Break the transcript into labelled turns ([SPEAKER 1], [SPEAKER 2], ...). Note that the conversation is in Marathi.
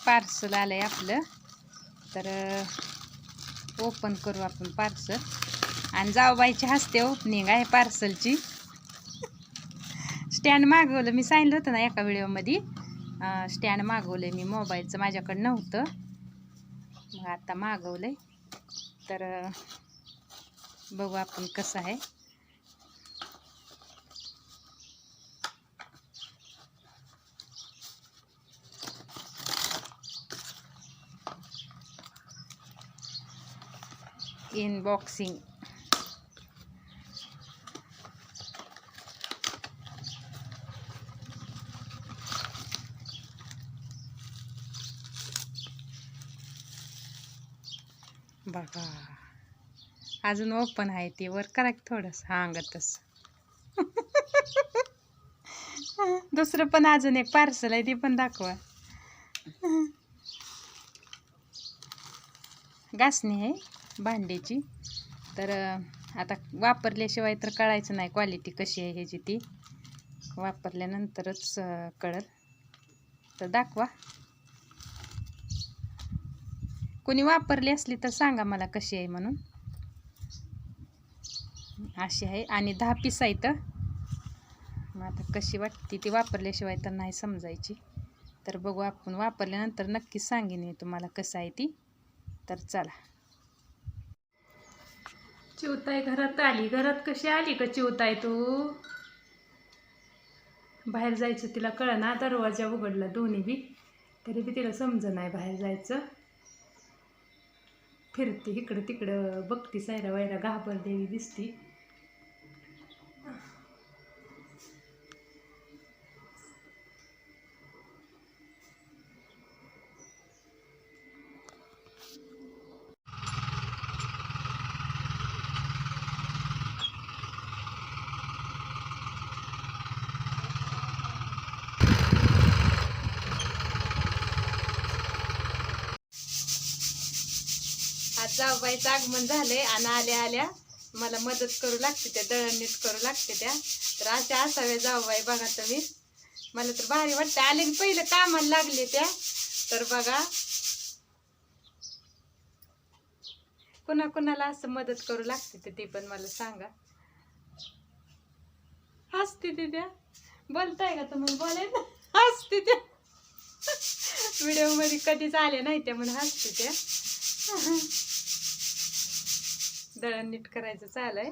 [SPEAKER 1] पार्सल आलंय आपलं, तर ओपन करू आपण पार्सल. आणि जाऊबाईची हसते ओपनिंग आहे पार्सलची. स्टँड मागवलं, मी सांगितलं होतं ना एका व्हिडिओमध्ये. स्टँड मागवलं आहे मी, मोबाईलचं माझ्याकडं नव्हतं, मग आता मागवलं आहे. तर बघू आपण कसं आहे. इनबॉक्सिंग. बघा अजून ओपन आहे ते, वर करा की थोडंसं हांगतच. दुसरं पण अजून एक पार्सल आहे, ते पण दाखवा. घासणी आहे भांड्याची. तर आता वापरल्याशिवाय तर कळायचं नाही क्वालिटी कशी आहे ह्याची, ती वापरल्यानंतरच कळेल. तर दाखवा, कोणी वापरली असली तर सांगा मला कशी आहे म्हणून. अशी आहे आणि 10 पीस आहेत. मग आता कशी वाटते ती वापरल्याशिवाय तर नाही समजायची. तर बघू आपण, वापरल्यानंतर नक्कीच सांगेन मी तुम्हाला कसं आहे ती. तर चला. चिवताई घरात आली. घरात कशी आली का चिवताई तू? बाहेर जायचं तिला कळना, दरवाजा उघडला दोन्ही बी, तरी बी तिला समज नाही बाहेर जायचं. फिरते इकडं तिकडं, बघती सायरा वायरा, घाबरलेली दिसती. आज जाऊबाईचं आगमन झालंय आणि आल्या आल्या मला मदत करू लागते, त्या दळण नीट करू लागते त्या. तर अशा असाव्या जाऊबाई बघा तुम्ही. मला तर भारी वाटतं, आले की पहिलं कामाला लागले त्या. तर बघा कुणाला असं मदत करू लागते ते पण मला सांगा. हसते ते त्या. बोलताय का तुम्ही? बोलायचं. हसते त्या. व्हिडिओ मध्ये कधीच आले नाही त्या म्हणून हसते त्या. दळण नीट करायचं चालू आहे.